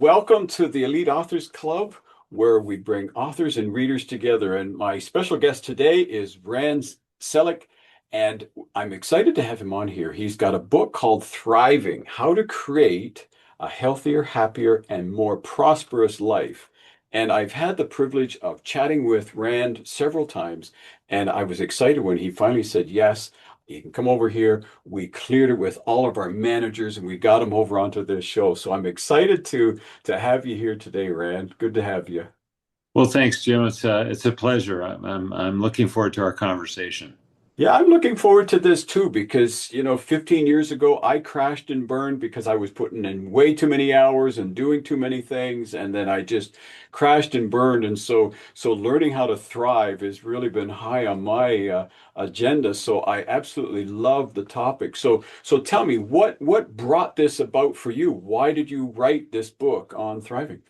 Welcome to the Elite Authors Club, where we bring authors and readers together. And my special guest today is Rand Selig, and I'm excited to have him on here. He's got a book called Thriving: How to Create a Healthier, Happier, and More Prosperous Life. And I've had the privilege of chatting with Rand several times, and I was excited when he finally said yes. You can come over here. We cleared it with all of our managers and we got him over onto this show. So I'm excited to have you here today, Rand. Good to have you. Well, thanks, Jim. It's a pleasure. I'm looking forward to our conversation. Yeah, I'm looking forward to this too because, 15 years ago, I crashed and burned because I was putting in way too many hours and doing too many things. And then I just crashed and burned. And so learning how to thrive has really been high on my agenda. So I absolutely love the topic. So tell me, what brought this about for you? Why did you write this book on thriving?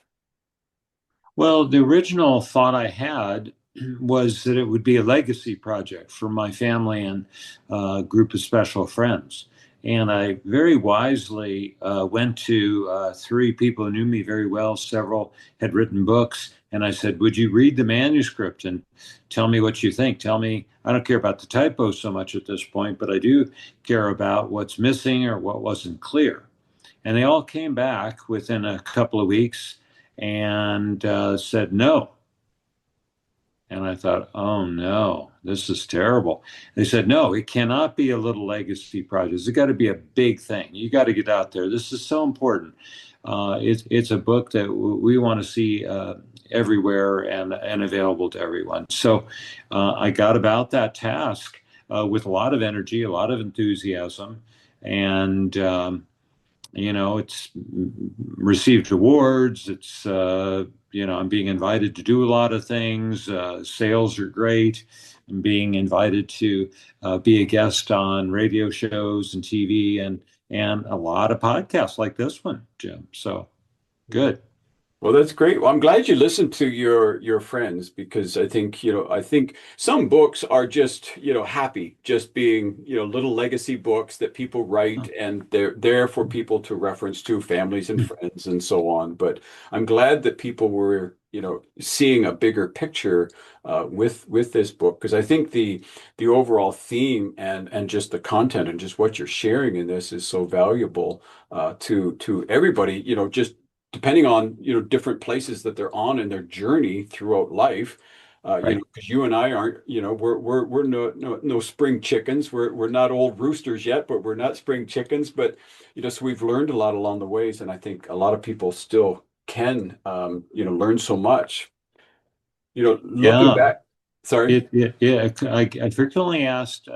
Well, the original thought I had was that it would be a legacy project for my family and a group of special friends. And I very wisely went to three people who knew me very well. Several had written books. And I said, would you read the manuscript and tell me what you think? Tell me, I don't care about the typos so much at this point, but I do care about what's missing or what wasn't clear. And they all came back within a couple of weeks and said no. And I thought, oh no, this is terrible. They said, no, it cannot be a little legacy project. It's got to be a big thing. You got to get out there. This is so important. It's a book that we want to see everywhere and available to everyone. So I got about that task with a lot of energy, a lot of enthusiasm, and it's received awards. I'm being invited to do a lot of things. Sales are great. I'm being invited to be a guest on radio shows and TV and a lot of podcasts like this one, Jim. So good. Well, that's great. Well, I'm glad you listened to your friends because I think some books are just, happy, just being, little legacy books that people write and they're there for people to reference to, families and friends and so on. But I'm glad that people were, seeing a bigger picture with this book because I think the overall theme and just the content and just what you're sharing in this is so valuable to everybody, just depending on different places that they're on in their journey throughout life. Right. Because you and I aren't, we're no spring chickens. We're not old roosters yet, but we're not spring chickens. But so we've learned a lot along the ways, and I think a lot of people still can learn so much. Looking Yeah. back, sorry. Yeah. I frequently asked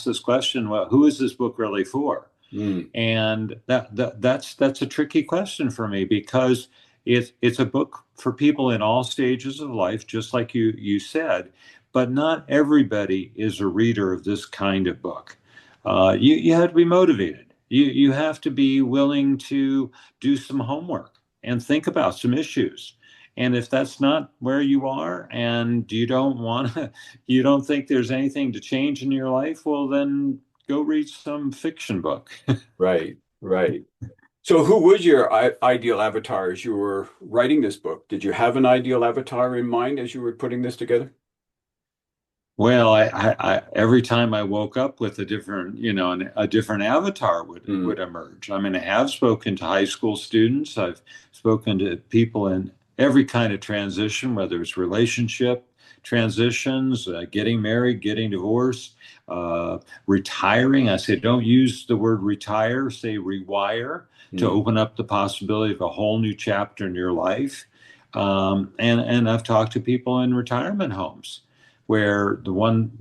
this question. Well, who is this book really for? Mm, And that's a tricky question for me because it's a book for people in all stages of life, just like you said, but not everybody is a reader of this kind of book. You have to be motivated. You have to be willing to do some homework and think about some issues. And if that's not where you are and you don't want to, you don't think there's anything to change in your life, well, then go read some fiction book. right, right. So, who was your ideal avatar as you were writing this book? Did you have an ideal avatar in mind as you were putting this together? Well, every time I woke up with a different, a different avatar Mm, would emerge. I mean, I have spoken to high school students. I've spoken to people in every kind of transition, whether it's relationship transitions, getting married, getting divorced, retiring. I say, don't use the word retire, say rewire to mm, open up the possibility of a whole new chapter in your life. And I've talked to people in retirement homes where the one,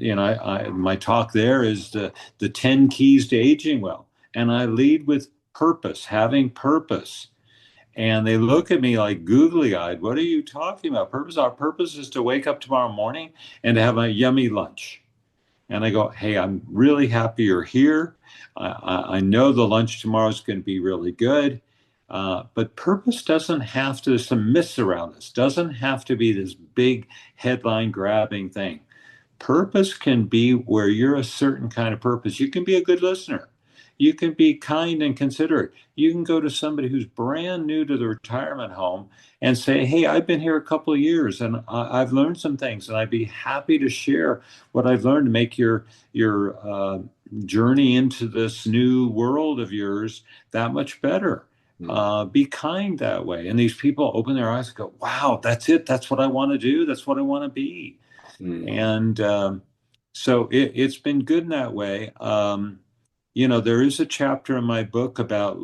my talk there is the 10 keys to aging well. And I lead with purpose, having purpose. And they look at me like googly eyed. What are you talking about? Purpose? Our purpose is to wake up tomorrow morning and to have a yummy lunch. And I go, hey, I'm really happy you're here. I know the lunch tomorrow is going to be really good. But purpose doesn't have to, there's some myths around this, doesn't have to be this big headline grabbing thing. Purpose can be where you're a certain kind of purpose. You can be a good listener. you can be kind and considerate. You can go to somebody who's brand new to the retirement home and say, "Hey, I've been here a couple of years and I've learned some things, and I'd be happy to share what I've learned to make your journey into this new world of yours that much better." Mm, Be kind that way. And these people open their eyes and go, "Wow, that's it. That's what I want to do. That's what I want to be." mm, And so it's been good in that way. There is a chapter in my book about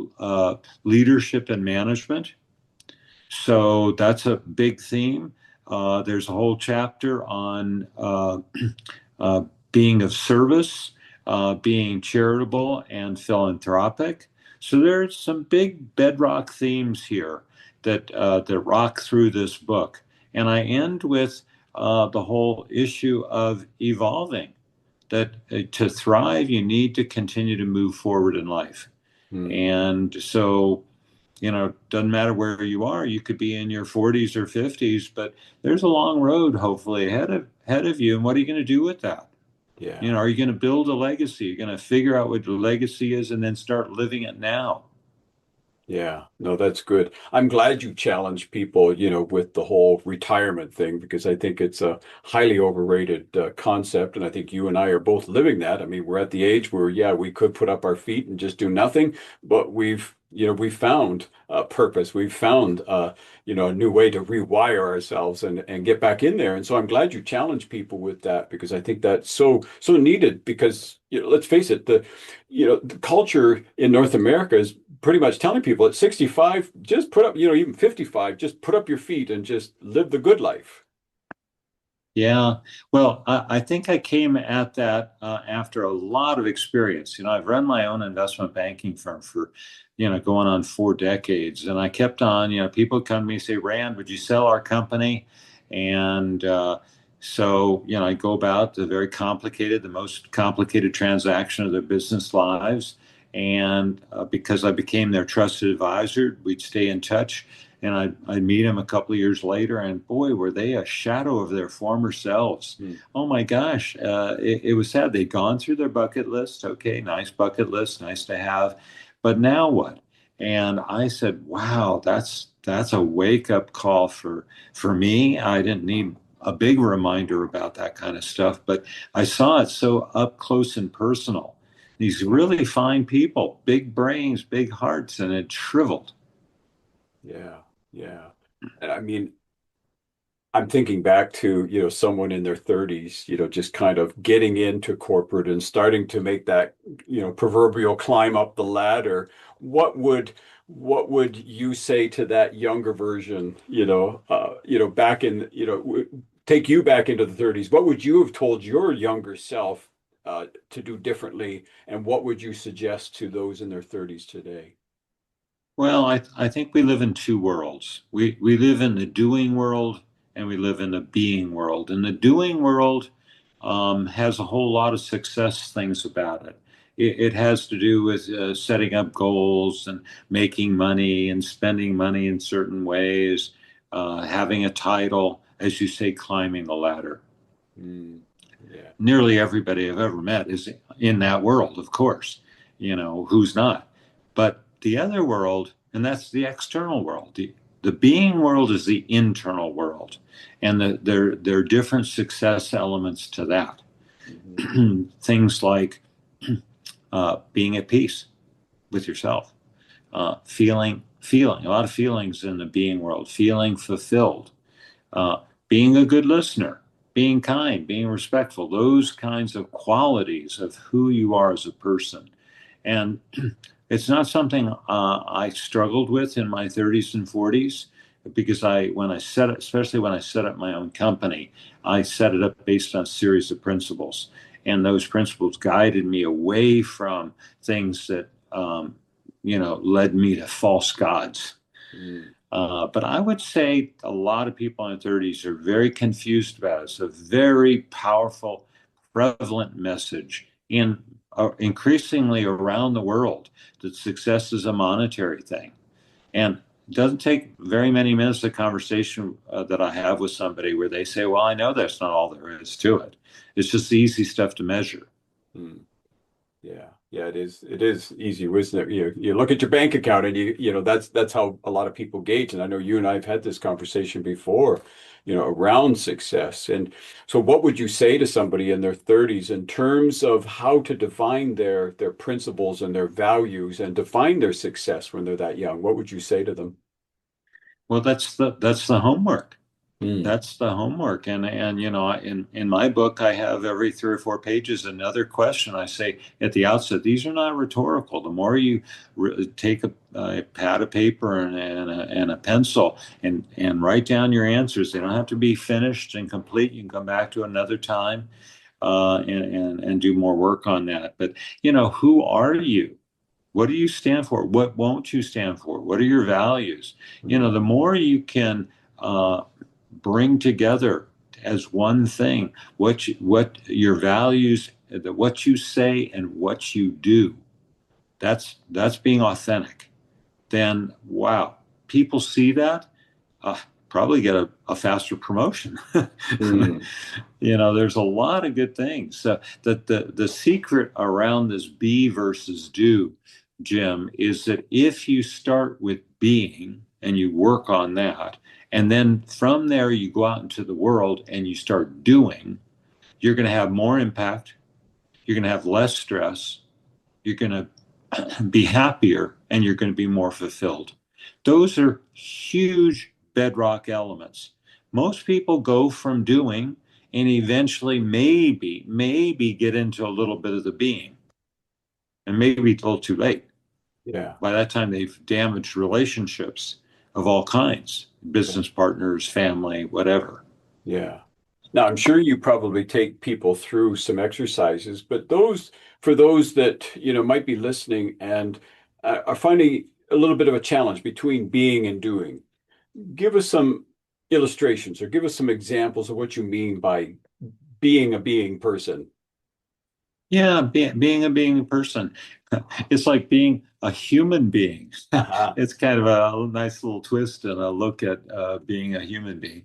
leadership and management. So that's a big theme. There's a whole chapter on uh, being of service, being charitable and philanthropic. So there's some big bedrock themes here that rock through this book. And I end with the whole issue of evolving. That to thrive, you need to continue to move forward in life. mm. And so, doesn't matter where you are. You could be in your 40s or 50s, but there's a long road, hopefully, ahead of you. And what are you going to do with that? Yeah. Are you going to build a legacy? You're going to figure out what your legacy is and then start living it now. Yeah, no, that's good. I'm glad you challenge people, with the whole retirement thing because I think it's a highly overrated concept, and I think you and I are both living that. I mean, we're at the age where, yeah, we could put up our feet and just do nothing, but we've found purpose. We've found, a new way to rewire ourselves and get back in there. And so I'm glad you challenge people with that because I think that's so needed because, let's face it, the culture in North America is pretty much telling people at 65, just put up, even 55, just put up your feet and just live the good life. Yeah. Well, I think I came at that after a lot of experience. I've run my own investment banking firm for, going on 4 decades. And I kept on, people come to me and say, "Rand, would you sell our company?" And so, I go about the most complicated transaction of their business lives. And because I became their trusted advisor, we'd stay in touch. And I'd meet them a couple of years later, and boy, were they a shadow of their former selves. Hmm. Oh my gosh, it was sad. They'd gone through their bucket list. Okay, nice bucket list, nice to have. But now what? And I said, wow, that's a wake up call for me. I didn't need a big reminder about that kind of stuff, but I saw it so up close and personal. These really fine people, big brains, big hearts, and it shriveled. Yeah, yeah. And I mean, I'm thinking back to, someone in their 30s, just kind of getting into corporate and starting to make that, proverbial climb up the ladder. What would what would you say to that younger version, back in, take you back into the 30s? What would you have told your younger self to do differently? And what would you suggest to those in their 30s today? Well, I think we live in two worlds. We live in the doing world and we live in the being world. And the doing world has a whole lot of success things about it. It has to do with setting up goals and making money and spending money in certain ways, having a title, as you say, climbing the ladder. Mm, yeah. Nearly everybody I've ever met is in that world, of course. Who's not? But the other world, and that's the external world. The being world is the internal world, and there are different success elements to that. Mhm. Things like being at peace with yourself, feeling a lot of feelings in the being world, feeling fulfilled, uh, being a good listener, being kind, being respectful, those kinds of qualities of who you are as a person. And it's not something I struggled with in my 30s and 40s because when I set it, especially when I set up my own company, I set it up based on a series of principles. And those principles guided me away from things that, led me to false gods. Mm, But I would say a lot of people in their 30s are very confused about it. It's a very powerful, prevalent message increasingly around the world that success is a monetary thing. And it doesn't take very many minutes of conversation that I have with somebody where they say, "Well, I know that's not all there is to it. It's just the easy stuff to measure." mm. Yeah. Yeah, it is. It is easy, isn't it? You look at your bank account and that's how a lot of people gauge. And I know you and I have had this conversation before, around success. And so what would you say to somebody in their 30s in terms of how to define their principles and their values and define their success when they're that young? What would you say to them? Well, that's the homework. Mm, That's the homework. And in my book, I have every 3 or 4 pages another question. I say at the outset, these are not rhetorical. The more you take a pad of paper and a pencil and write down your answers, they don't have to be finished and complete. You can come back to another time and do more work on that. But who are you? What do you stand for? What won't you stand for? What are your values? mm, The more you can uh, bring together as one thing what your values, what you say and what you do. That's being authentic. Then wow, people see that, uh, probably get a faster promotion. mm. There's a lot of good things. So that the secret around this be versus do, Jim, is that if you start with being and you work on that, and then from there you go out into the world and you start doing, you're going to have more impact. You're going to have less stress. You're going to be happier and you're going to be more fulfilled. Those are huge bedrock elements. Most people go from doing and eventually maybe get into a little bit of the being, and maybe it's a little too late. Yeah. By that time, they've damaged relationships of all kinds, Yeah. business partners, family, whatever. Yeah. Now, I'm sure you probably take people through some exercises, but for those that, might be listening and are finding a little bit of a challenge between being and doing, give us some illustrations or give us some examples of what you mean by being a being person. Yeah, being a being person. It's like being a human being. Uh-huh. It's kind of a nice little twist and a look at being a human being.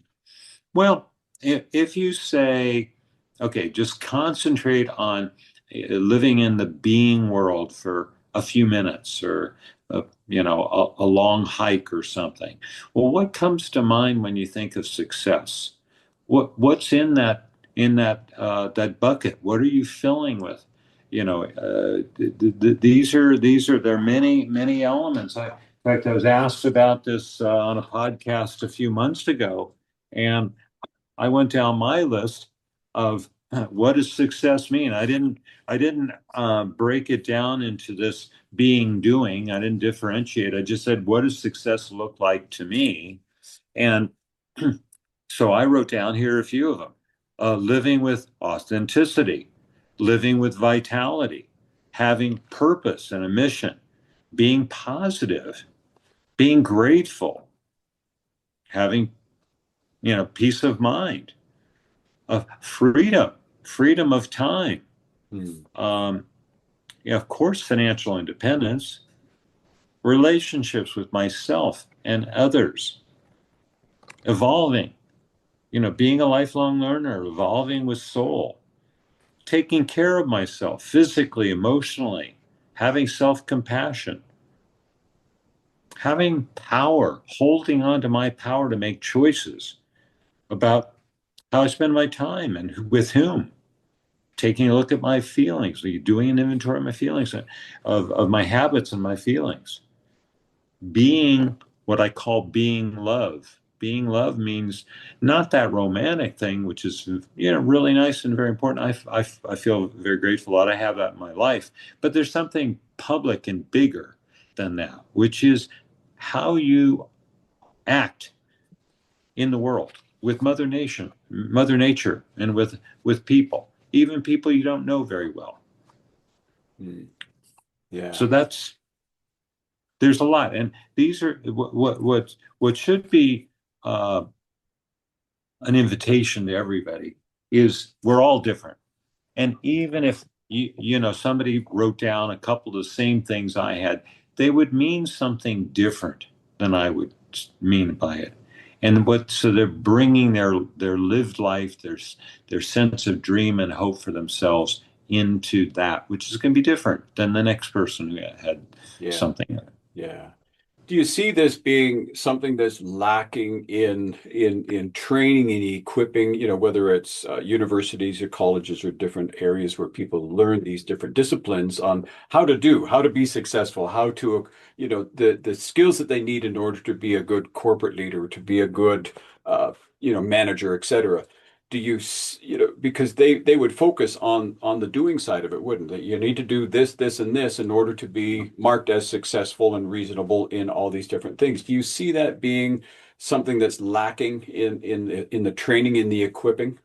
Well, if you say, okay, just concentrate on living in the being world for a few minutes or, a long hike or something. Well, what comes to mind when you think of success? What's in that bucket? What are you filling with? These are there are many elements. In fact, I was asked about this on a podcast a few months ago, and I went down my list of what does success mean. I didn't break it down into this being doing. I didn't differentiate. I just said, what does success look like to me? And so I wrote down here a few of them: living with authenticity, living with vitality, having purpose and a mission, being positive, being grateful, having peace of mind, of freedom of time, Hmm. um, of course, financial independence, relationships with myself and others, evolving, being a lifelong learner, evolving with soul, taking care of myself physically, emotionally, having self compassion, having power, holding on to my power to make choices about how I spend my time and with whom, taking a look at my feelings, doing an inventory of my feelings, of my habits and my feelings, being what I call being love. Being love means not that romantic thing, which is really nice and very important. I feel very grateful that I have that in my life. But there's something public and bigger than that, which is how you act in the world with Mother Nature, and with people, even people you don't know very well. Hmm. Yeah. So there's a lot, and these are what should be uh, an invitation to everybody is we're all different. And even if somebody wrote down a couple of the same things I had, they would mean something different than I would mean by it. And so they're bringing their lived life, their sense of dream and hope for themselves into that, which is going to be different than the next person who had Yeah. something. Yeah. Do you see this being something that's lacking in training and equipping, whether it's universities or colleges or different areas where people learn these different disciplines on how to be successful, how to, the skills that they need in order to be a good corporate leader, to be a good, manager, et cetera. Do you, because they would focus on the doing side of it, wouldn't they? You need to do this, this, and this in order to be marked as successful and reasonable in all these different things. Do you see that being something that's lacking in the training, in the equipping?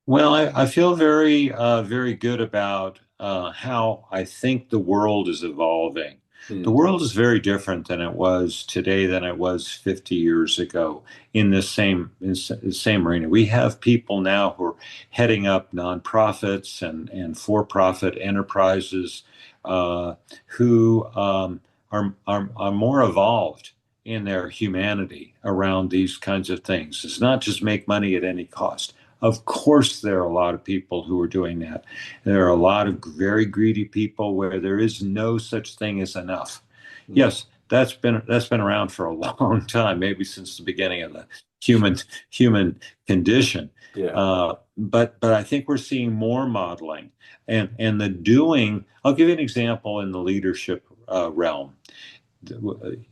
Well, I feel very, very good about how I think the world is evolving. The Hmm. world is very different than it was today than it was 50 years ago in this same arena. We have people now who are heading up nonprofits and for-profit enterprises uh, who are more evolved in their humanity around these kinds of things. It's not just make money at any cost. Of course, there are a lot of people who are doing that. There are a lot of very greedy people where there is no such thing as enough. Hmm. Yes, that's been around for a long time, maybe since the beginning of the human condition. Yeah. But I think we're seeing more modeling and the doing. I'll give you an example in the leadership realm.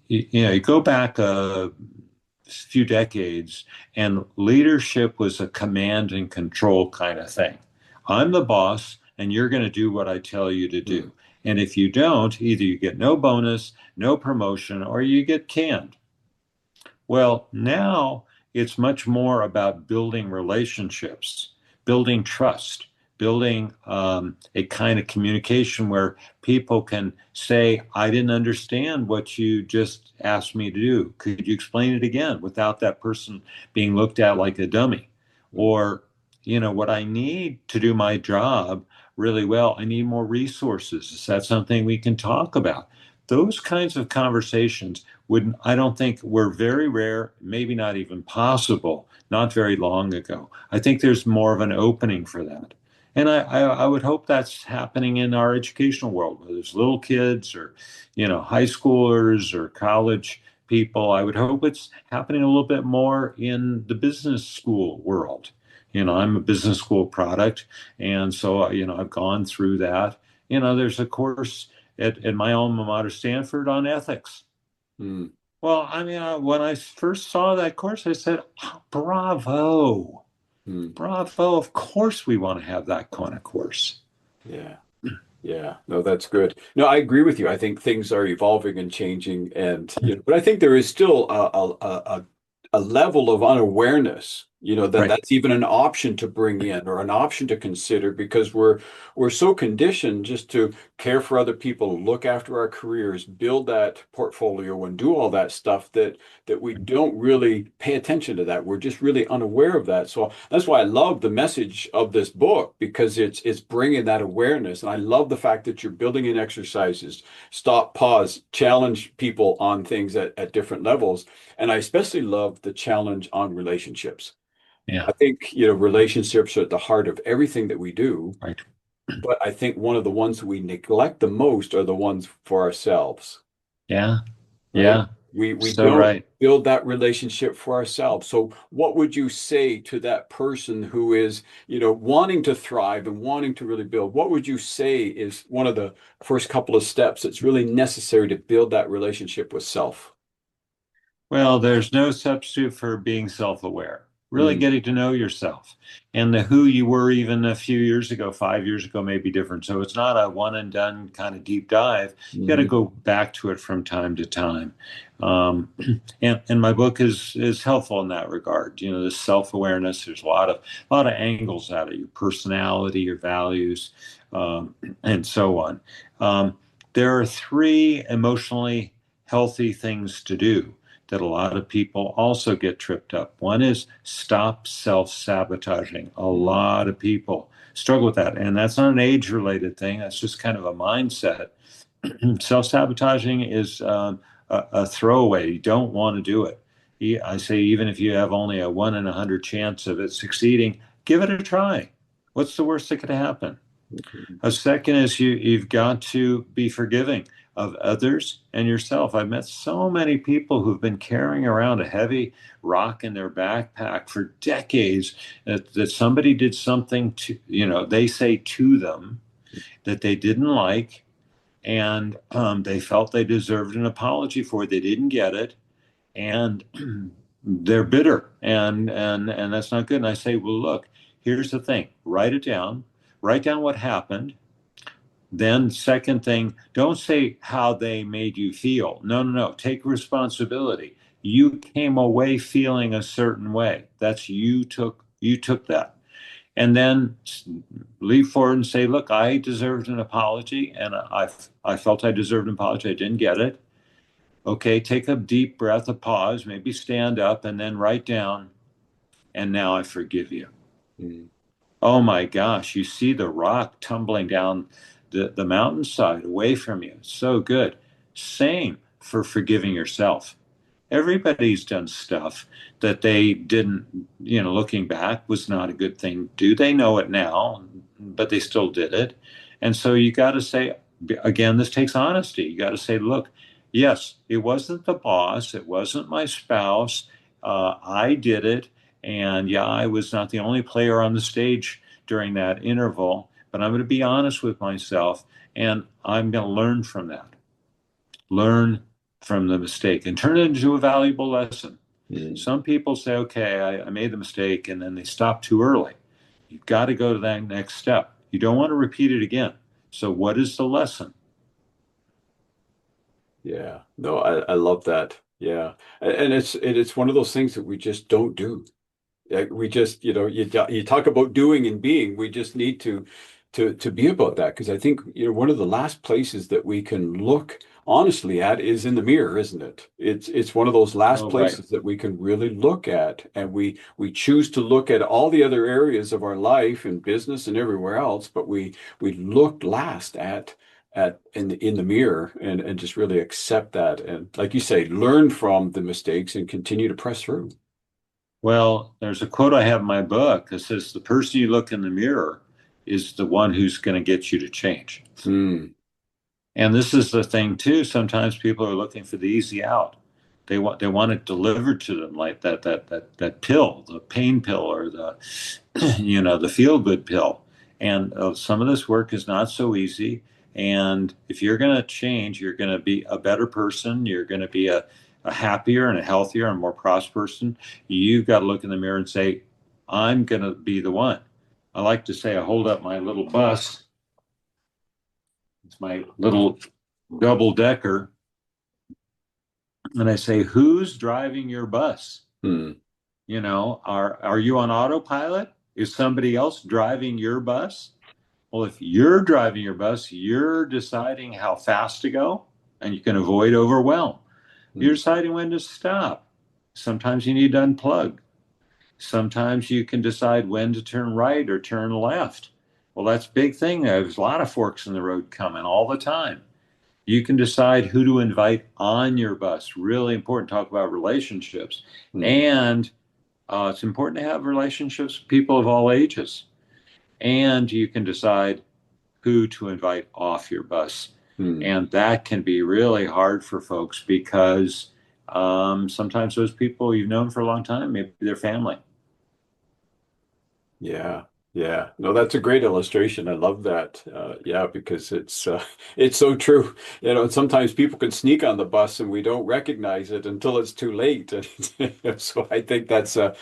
You go back a few decades, and leadership was a command and control kind of thing. I'm the boss, and you're going to do what I tell you to Hmm. do. And if you don't, either you get no bonus, no promotion, or you get canned. Well, now it's much more about building relationships, building trust, building a kind of communication where people can say, I didn't understand what you just asked me to do. Could you explain it again without that person being looked at like a dummy? Hmm. Or, what I need to do my job really well, I need more resources. Is that something we can talk about? Those kinds of conversations would I don't think were very rare, maybe not even possible, not very long ago. I think there's more of an opening for that. And I would hope that's happening in our educational world, whether it's little kids or, high schoolers or college people. I would hope it's happening a little bit more in the business school world. I'm a business school product. And so, I've gone through that. There's a course at my alma mater, Stanford, on ethics. Hmm. Well, I mean, when I first saw that course, I said, "Oh, bravo, Hmm. bravo. Of course, we want to have that kind of course." Yeah. Yeah, no, that's good. No, I agree with you. I think things are evolving and changing, and but I think there is still a level of unawareness, that Right. that's even an option to bring in or an option to consider because we're so conditioned just to care for other people, look after our careers, build that portfolio, and do all that stuff that we don't really pay attention to that. We're just really unaware of that. So that's why I love the message of this book because it's bringing that awareness. And I love the fact that you're building in exercises, stop, pause, challenge people on things at different levels. And I especially love the challenge on relationships. I Yeah. think, relationships are at the heart of everything that we do. Right. But I think one of the ones we neglect the most are the ones for ourselves, Yeah. right? Yeah. We So don't right. build that relationship for ourselves. So what would you say to that person who is, wanting to thrive and wanting to really build? What would you say is one of the first couple of steps that's really necessary to build that relationship with self? Well, there's no substitute for being self-aware, really Mm, getting to know yourself. And the who you were even a few years ago, 5 years ago, may be different. So it's not a one and done kind of deep dive. You got to mhm, go back to it from time to time. Um, and my book is helpful in that regard. This self-awareness, there's a lot of angles at it, your personality, your values, and so on. Um, there are three emotionally healthy things to do that a lot of people also get tripped up. One is stop self-sabotaging. A mm, lot of people struggle with that. And that's not an age-related thing. That's just kind of a mindset. Self-sabotaging is a throwaway. You don't want to do it. I say even if you have only a 1 in 100 chance of it succeeding, give it a try. What's the worst that could happen? Mhm. A second is you've got to be forgiving of others and yourself. I've met so many people who've been carrying around a heavy rock in their backpack for decades that somebody did something to, they say to them that they didn't like, and they felt they deserved an apology for it. They didn't get it, and they're bitter, and that's not good. And I say, well, look, here's the thing: write down what happened. Then, second thing, don't say how they made you feel. No, no, no. Take responsibility. You came away feeling a certain way. That's you took that. And then leap forward and say, look, I deserved an apology, and I felt I deserved an apology. I didn't get it. Okay, take a deep breath, a pause, maybe stand up, and then write down, and now I forgive you. Mm. Oh my gosh, you see the rock tumbling down the mountainside away from you. So good. Same for forgiving yourself. Everybody's done stuff that they didn't, looking back was not a good thing to do. They know it now, but they still did it. And so you got to say, again, this takes honesty. You got to say, look, yes, it wasn't the boss, it wasn't my spouse. I did it. And yeah, I was not the only player on the stage during that interval, but I'm going to be honest with myself and I'm going to learn from that. Learn from the mistake and turn it into a valuable lesson. Mm. Some people say, okay, I made the mistake, and then they stop too early. You've got to go to that next step. You don't want to repeat it again. So, what is the lesson? Yeah. No, I love that. Yeah. And it's one of those things that we just don't do. We just, you talk about doing and being. We just need to be about that because I think, one of the last places that we can look honestly at is in the mirror, isn't it? It's one of those last Oh, right. places that we can really look at, and we choose to look at all the other areas of our life and business and everywhere else, but we look last at in the mirror and just really accept that and, like you say, learn from the mistakes and continue to press through. Well, there's a quote I have in my book that says, the person you look in the mirror is the one who's going to get you to change. Mm. And this is the thing too. Sometimes people are looking for the easy out. They want it delivered to them like that pill, the pain pill, or the the feel good pill. And some of this work is not so easy. And if you're going to change, you're going to be a better person. You're going to be a happier and a healthier and more prosperous person. You've got to look in the mirror and say, I'm going to be the one. I like to say, I hold up my little bus. It's my little double decker. And I say, who's driving your bus? Mm. Are you on autopilot? Is somebody else driving your bus? Well, if you're driving your bus, you're deciding how fast to go and you can avoid overwhelm. You're Mm. deciding when to stop. Sometimes you need to unplug. Sometimes you can decide when to turn right or turn left. Well, that's a big thing. There's a lot of forks in the road coming all the time. You can decide who to invite on your bus. Really important to talk about relationships. Mm. And it's important to have relationships with people of all ages. And you can decide who to invite off your bus. Mm. And that can be really hard for folks because sometimes those people you've known for a long time, maybe they're family. Yeah, yeah. No, that's a great illustration. I love that. Yeah, because it's so true. And sometimes people can sneak on the bus and we don't recognize it until it's too late. And so I think that's a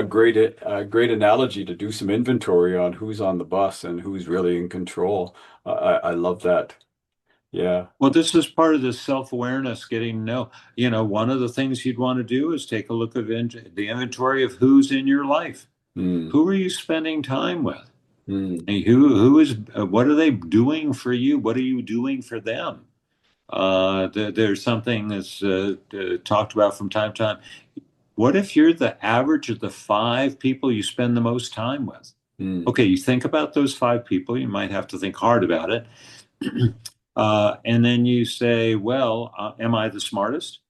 great analogy to do some inventory on who's on the bus and who's really in control. I love that. Yeah. Well, this is part of the self-awareness, getting to know. One of the things you'd want to do is take a look at the inventory of who's in your life. Mm. Who are you spending time with? Mm. And who is what are they doing for you? What are you doing for them? There's something that's talked about from time to time. What if you're the average of the five people you spend the most time with? Mm. Okay, you think about those five people. You might have to think hard about it. And then you say, well, am I the smartest?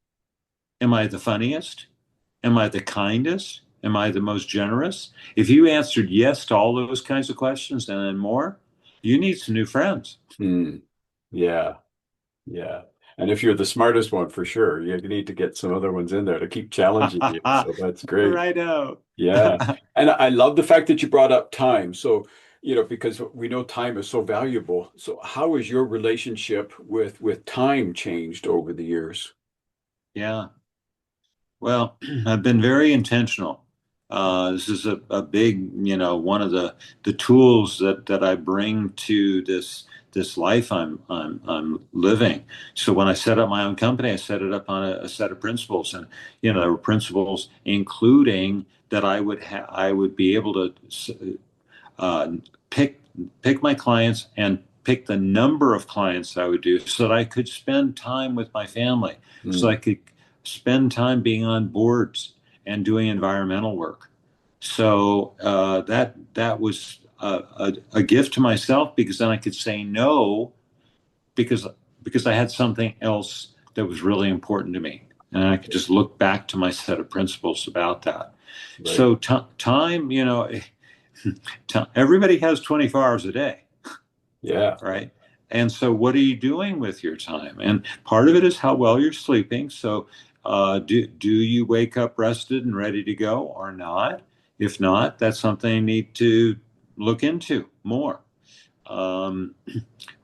Am I the funniest? Am I the kindest? Am I the most generous? If you answered yes to all those kinds of questions and then more, you need some new friends. Hmm. Yeah. Yeah. And if you're the smartest one, for sure, you need to get some other ones in there to keep challenging you. So that's great. Right out. Yeah. And I love the fact that you brought up time. So, because we know time is so valuable. So how has your relationship with time changed over the years? Yeah. Well, I've been very intentional. This is a big, one of the tools that I bring to this life I'm living. So when I set up my own company, I set it up on a set of principles, and there were principles including that I would be able to uh, pick pick my clients and pick the number of clients I would do so that I could spend time with my family, so I Mm, could spend time being on boards and doing environmental work. So that was a gift to myself, because then I could say no, because I had something else that was really important to me, and I could just look back to my set of principles about that. right. So time, everybody has 24 hours a day, Yeah. right? And so what are you doing with your time? And part of it is how well you're sleeping. So do you wake up rested and ready to go or not? If not, that's something you need to look into more. Um,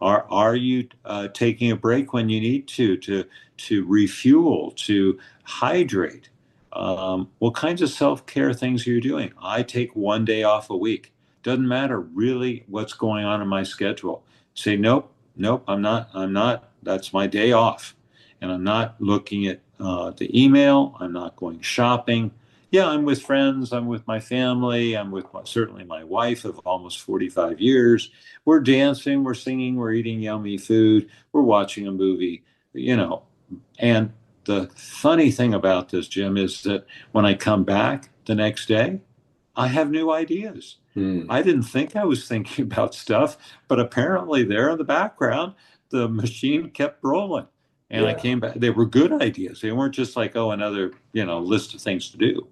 are you taking a break when you need to refuel, to hydrate? What kinds of self-care things are you doing? I take one day off a week. Doesn't matter really what's going on in my schedule. Say nope, nope. I'm not. That's my day off, and I'm not looking at the email. I'm not going shopping. Yeah, I'm with friends. I'm with my family. I'm with certainly my wife of almost 45 years. We're dancing, we're singing, we're eating yummy food, we're watching a movie, you know. And the funny thing about this, Jim, is that when I come back the next day, I have new ideas. Mm, I didn't think I was thinking about stuff, but apparently there in the background, the machine kept rolling. And I yeah. came back, they were good ideas. They weren't just like, oh, another, list of things to do.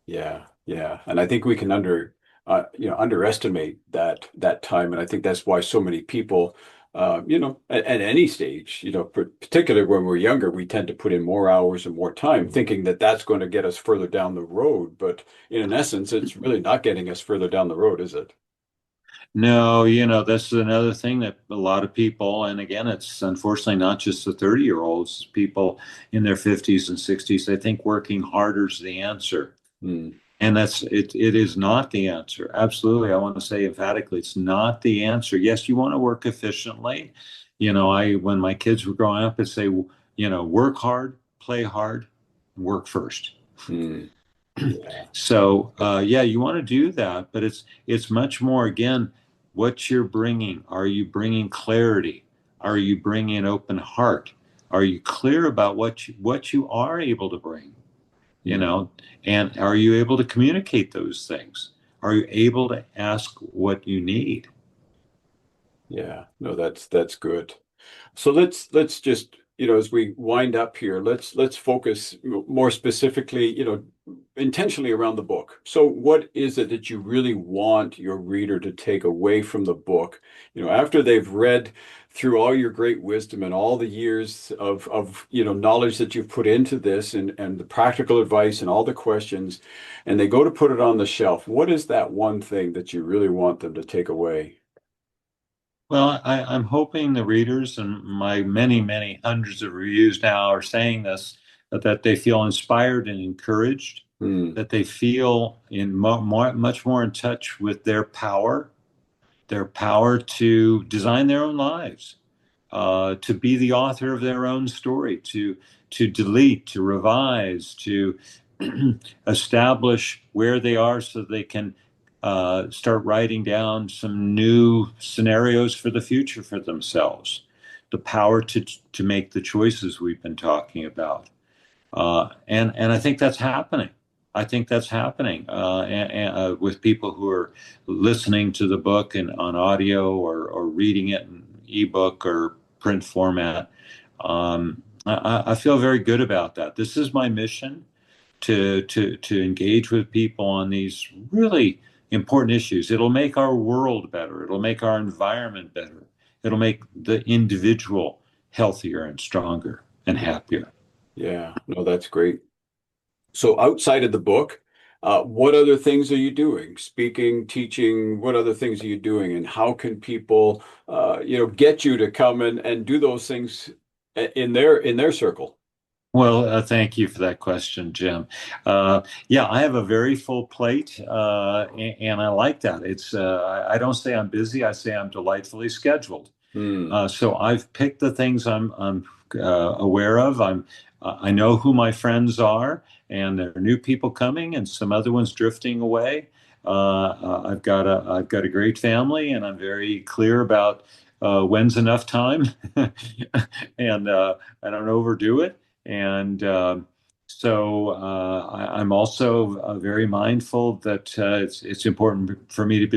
Yeah, yeah, and I think we can underestimate that time, and I think that's why so many people, at any stage, particularly when we're younger, we tend to put in more hours and more time, thinking that that's going to get us further down the road. But in essence, it's really not getting us further down the road, is it? No, this is another thing that a lot of people, and again, it's unfortunately not just the 30-year-olds, people in their 50s and 60s, they think working harder is the answer. Mm, And it is not the answer. Absolutely. I want to say emphatically, it's not the answer. Yes, you want to work efficiently. When my kids were growing up, I'd say, work hard, play hard, work first. mm, yeah, So yeah, you want to do that, but it's much more, again, what you're bringing. Are you bringing clarity? Are you bringing an open heart? Are you clear about what you are able to bring? you mm, know and are you able to communicate those things? Are you able to ask what you need? yeah. No, that's good. So let's just, as we wind up here, let's focus more specifically, intentionally around the book. So what is it that you really want your reader to take away from the book, after they've read through all your great wisdom and all the years of knowledge that you've put into this and the practical advice and all the questions, and they go to put it on the shelf. What is that one thing that you really want them to take away? Well, I'm hoping the readers, and my many, many hundreds of reviews now are saying this, that they feel inspired and encouraged, Hmm. that they feel much more in touch with their power to design their own lives, to be the author of their own story, to delete, to revise, to establish where they are so they can start writing down some new scenarios for the future for themselves. The power to make the choices we've been talking about, and I think that's happening. I think that's happening with people who are listening to the book and on audio, or reading it in ebook or print format. I feel very good about that. This is my mission, to engage with people on these really important issues. It'll make our world better. It'll make our environment better. It'll make the individual healthier and stronger and happier. Yeah, no, that's great. So outside of the book, what other things are you doing? Speaking, teaching, what other things are you doing? And how can people, get you to come and do those things in their circle? Well, thank you for that question, Jim. Yeah, I have a very full plate, and I like that. I don't say I'm busy, I say I'm delightfully scheduled. Hmm. So I've picked the things I'm aware of. I know who my friends are, and there are new people coming, and some other ones drifting away. I've got a great family, and I'm very clear about when's enough time, and I don't overdo it. And I'm also very mindful that it's important for me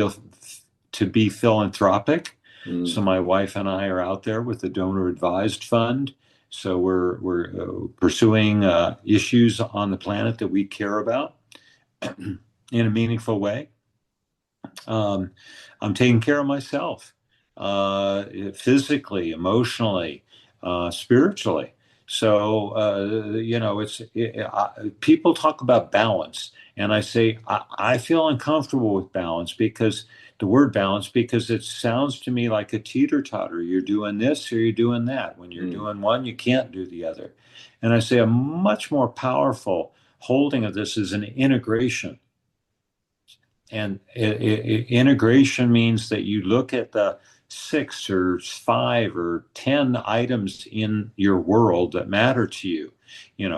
to be philanthropic. So Hmm. my wife and I are out there with the donor advised fund. So we're pursuing issues on the planet that we care about in a meaningful way. Um, I'm taking care of myself, physically, emotionally, spiritually. So people talk about balance, and I say I feel uncomfortable with balance because the word balance because it sounds to me like a teeter totter. You're doing this or you're doing that. When you're Hmm. doing one, you can't do the other. And I say a much more powerful holding of this is an integration. And integration means that you look at the 6 or 5 or 10 items in your world that matter to you,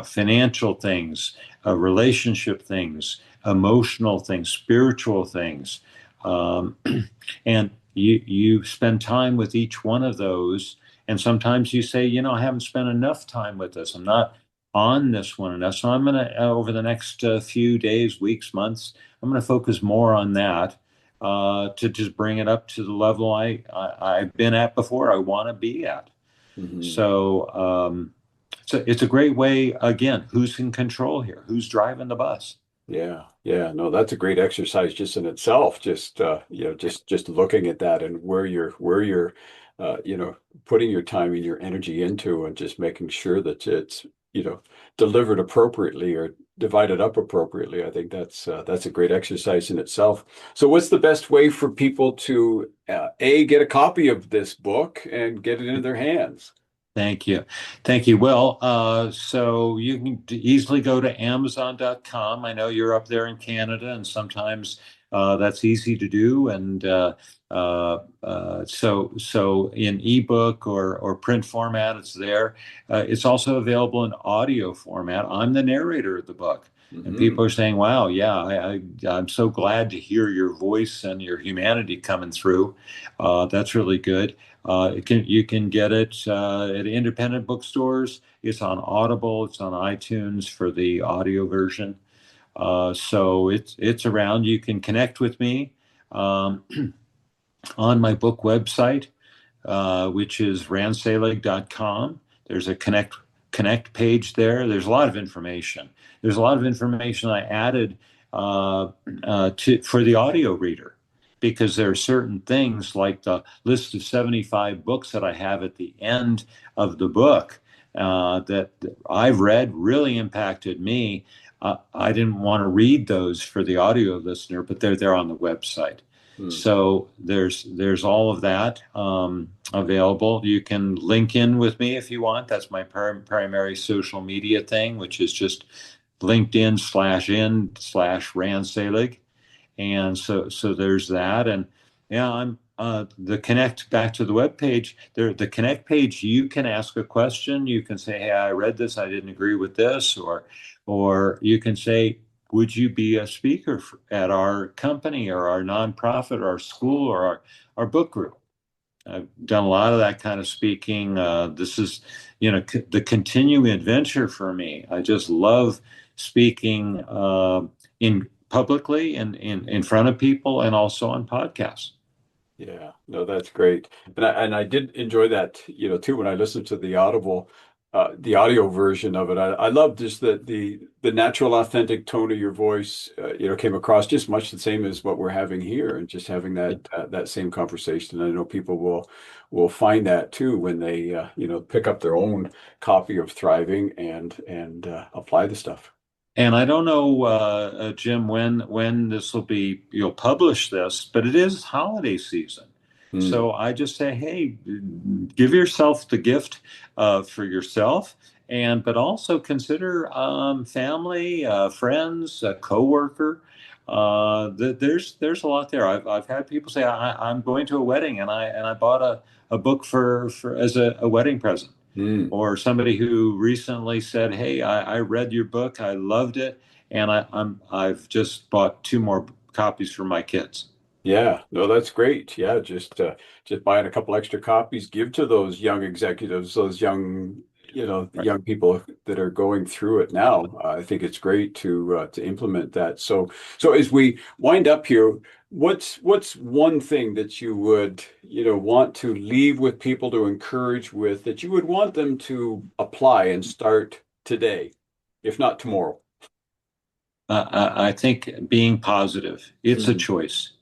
financial things, relationship things, emotional things, spiritual things. Um, and you spend time with each one of those. And sometimes you say, I haven't spent enough time with this. I'm not on this one enough. So I'm going to, over the next few days, weeks, months, I'm going to focus more on that to just bring it up to the level I've been at before. I want to be at. Hmm. So it's a great way. Again, who's in control here? Who's driving the bus? Yeah, yeah, no, that's a great exercise just in itself. Just just looking at that and where you're putting your time and your energy into, and just making sure that it's delivered appropriately or divided up appropriately. I think that's a great exercise in itself. So, what's the best way for people to get a copy of this book and get it into their hands? Thank you. Thank you. Well, so you can easily go to Amazon.com. I know you're up there in Canada, and sometimes that's easy to do. And so in ebook or print format, it's there. It's also available in audio format. I'm the narrator of the book. And people Hmm. are saying, wow, yeah, I'm so glad to hear your voice and your humanity coming through. That's really good. You can get it at independent bookstores. It's on Audible. It's on iTunes for the audio version. So it's around. You can connect with me um, on my book website, which is randselig.com. There's a connect page there. There's a lot of information. There's a lot of information I added for the audio reader because there are certain things like the list of 75 books that I have at the end of the book that I've read really impacted me. I didn't want to read those for the audio listener, but they're there on the website. Hmm. So there's all of that available. You can link in with me if you want. That's my primary social media thing, which is just LinkedIn/in/Rand Selig. And so there's that. And yeah, I'm the connect back to the web page. There, the connect page, you can ask a question. You can say, "Hey, I read this. I didn't agree with this," or you can say, "Would you be a speaker at our company or our nonprofit or our school or our book group?" I've done a lot of that kind of speaking. This is, the continuing adventure for me. I just love speaking in publicly and in front of people and also on podcasts. Yeah, no, that's great. And I did enjoy that, too, when I listened to the Audible. the audio version of it. I love just the natural, authentic tone of your voice. Came across just much the same as what we're having here, and just having that same conversation. And I know people will find that too when they pick up their own copy of Thriving and apply the stuff. And I don't know, Jim, when this will be, you'll publish this, but it is holiday season. Hmm. So I just say, hey, give yourself the gift for yourself, and but also consider family, friends, a coworker. There's a lot there. I've had people say, I'm going to a wedding, and I bought a book for as a wedding present, Hmm. or somebody who recently said, "Hey, I read your book, I loved it, and I've just bought two more copies for my kids." Yeah, no, that's great. Yeah, just buying a couple extra copies, give to those young executives, those young, Right. young people that are going through it now. I think it's great to implement that. So as we wind up here, what's one thing that you would, want to leave with people, to encourage with, that you would want them to apply and start today, if not tomorrow? I think being positive, it's a Mm, choice.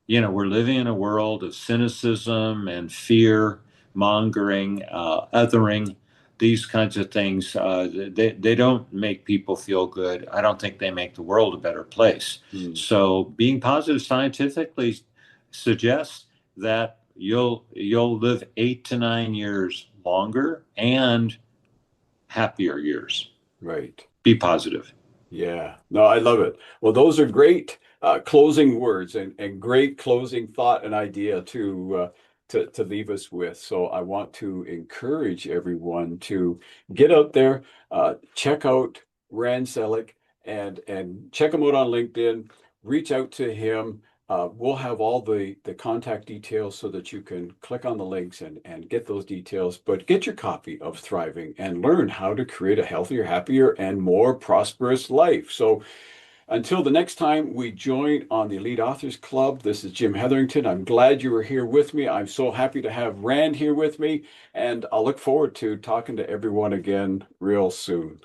We're living in a world of cynicism and fear mongering, othering, these kinds of things. They don't make people feel good. I don't think they make the world a better place. mm, So being positive scientifically suggests that you'll live 8 to 9 years longer and happier years. right. Be positive. Yeah, no, I love it. Well, those are great closing words, and great closing thought and idea to leave us with. So I want to encourage everyone to get out there, check out Rand Selig, and check him out on LinkedIn. Reach out to him. We'll have all the contact details so that you can click on the links and get those details. But get your copy of Thriving and learn how to create a healthier, happier, and more prosperous life. So until the next time we join on the Elite Authors Club, this is Jim Hetherington. I'm glad you were here with me. I'm so happy to have Rand here with me, and I'll look forward to talking to everyone again real soon.